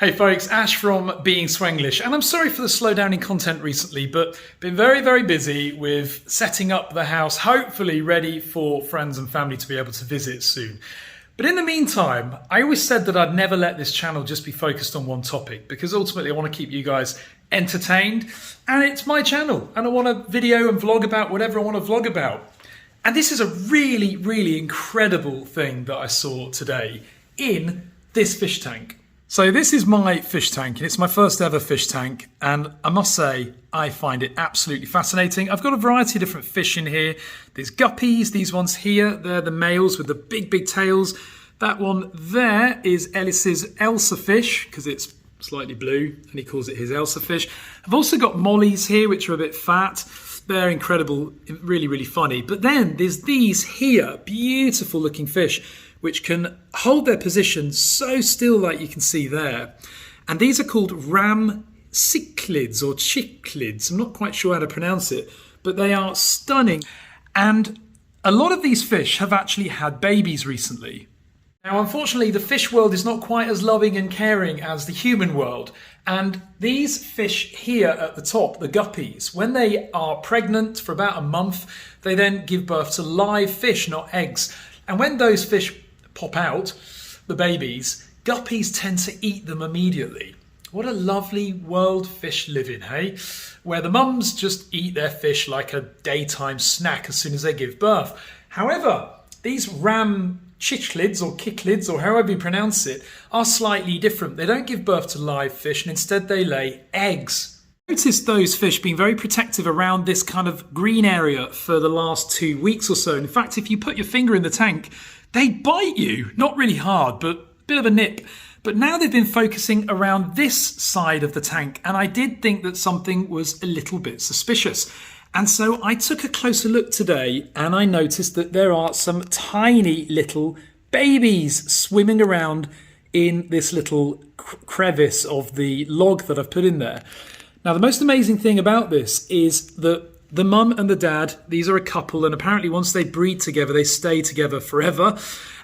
Hey folks, Ash from Being SWENGLISH, and I'm sorry for the slowdown in content recently, but been very busy with setting up the house, hopefully ready for friends and family to be able to visit soon. But in the meantime, I always said that I'd never let this channel just be focused on one topic, because ultimately I want to keep you guys entertained, and it's my channel, and I want to video and vlog about whatever I want to vlog about. And this is a really incredible thing that I saw today in this fish tank. So this is my fish tank, and it's my first ever fish tank, and I must say I find it absolutely fascinating. I've got a variety of different fish in here. There's guppies, these ones here, they're the males with the big tails. That one there is Ellis's Elsa fish, because it's slightly blue, and he calls it his Elsa fish. I've also got mollies here, which are a bit fat. They're incredible, really funny. But then there's these here, beautiful looking fish, which can hold their position so still, like you can see there. And these are called CICHLIDs or cichlids. I'm not quite sure how to pronounce it, but they are stunning. And a lot of these fish have actually had babies recently. Now, unfortunately, the fish world is not quite as loving and caring as the human world. And these fish here at the top, the guppies, when they are pregnant for about a month, they then give birth to live fish, not eggs. And when those fish pop out, the babies, guppies tend to eat them immediately. What a lovely world fish live in, hey? Where the mums just eat their fish like a daytime snack as soon as they give birth. However, these cichlids or cichlids, or however you pronounce it, are slightly different. They don't give birth to live fish, and instead they lay eggs. Notice those fish being very protective around this kind of green area for the last 2 weeks or so. In fact, if you put your finger in the tank, they bite you. Not really hard, but a bit of a nip. But now they've been focusing around this side of the tank, and I did think that something was a little bit suspicious. And so I took a closer look today, and I noticed that there are some tiny little babies swimming around in this little crevice of the log that I've put in there. Now, the most amazing thing about this is that the mum and the dad, these are a couple, and apparently once they breed together, they stay together forever.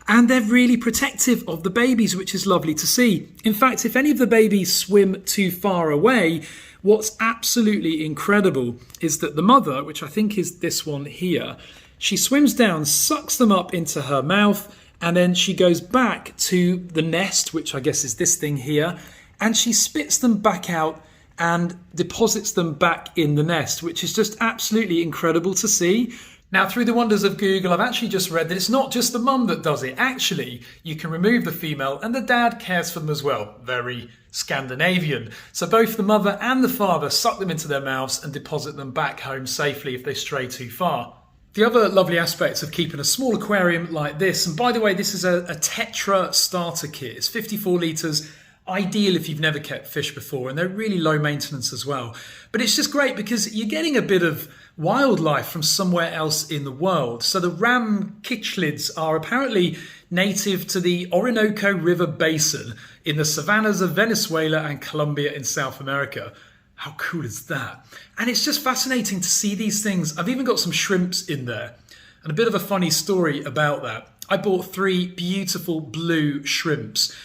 And they're really protective of the babies, which is lovely to see. In fact, if any of the babies swim too far away, what's absolutely incredible is that the mother, which I think is this one here, she swims down, sucks them up into her mouth, and then she goes back to the nest, which I guess is this thing here, and she spits them back out and deposits them back in the nest, which is just absolutely incredible to see. Now, through the wonders of Google, I've actually just read that it's not just the mum that does it. Actually, you can remove the female and the dad cares for them as well. Very Scandinavian. So both the mother and the father suck them into their mouths and deposit them back home safely if they stray too far. The other lovely aspects of keeping a small aquarium like this, and by the way, this is a Tetra starter kit. It's 54 litres. Ideal if you've never kept fish before, and they're really low maintenance as well. But it's just great because you're getting a bit of wildlife from somewhere else in the world. So the cichlids are apparently native to the Orinoco River Basin in the savannas of Venezuela and Colombia in South America. How cool is that? And it's just fascinating to see these things. I've even got some shrimps in there. And a bit of a funny story about that. I bought 3 beautiful blue shrimps.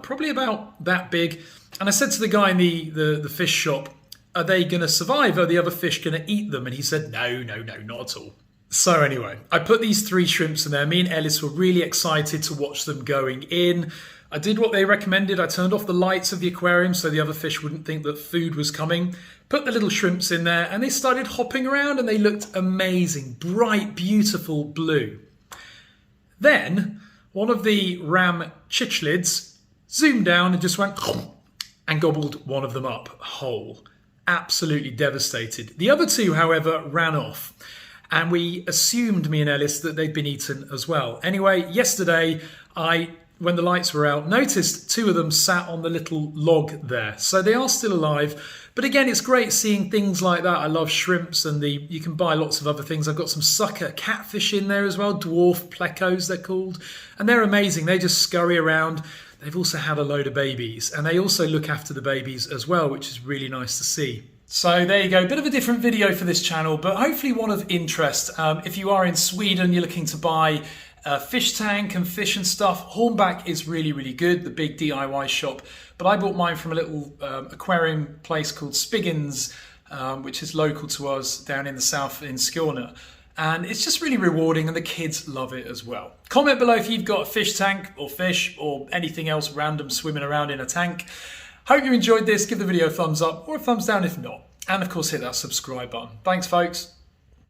Probably about that big. And I said to the guy in the fish shop, are they going to survive? Are the other fish going to eat them? And he said, no, not at all. So anyway, I put these 3 shrimps in there. Me and Ellis were really excited to watch them going in. I did what they recommended. I turned off the lights of the aquarium so the other fish wouldn't think that food was coming. Put the little shrimps in there and they started hopping around and they looked amazing. Bright, beautiful blue. Then one of the cichlids zoomed down and just went and gobbled one of them up whole. Absolutely devastated. The other 2, however, ran off. And we assumed, me and Ellis, that they'd been eaten as well. Anyway, yesterday, when the lights were out, noticed 2 of them sat on the little log there. So they are still alive. But again, it's great seeing things like that. I love shrimps, and you can buy lots of other things. I've got some sucker catfish in there as well, dwarf plecos they're called. And they're amazing. They just scurry around. They've also had a load of babies, and they also look after the babies as well, which is really nice to see. So there you go, a bit of a different video for this channel, but hopefully one of interest. If you are in Sweden, you're looking to buy fish tank and fish and stuff. Hornback is really, really good, the big DIY shop. But I bought mine from a little aquarium place called Spiggins, which is local to us down in the south in Skjolna. And it's just really rewarding, and the kids love it as well. Comment below if you've got a fish tank or fish or anything else random swimming around in a tank. Hope you enjoyed this. Give the video a thumbs up or a thumbs down if not. And of course, hit that subscribe button. Thanks, folks.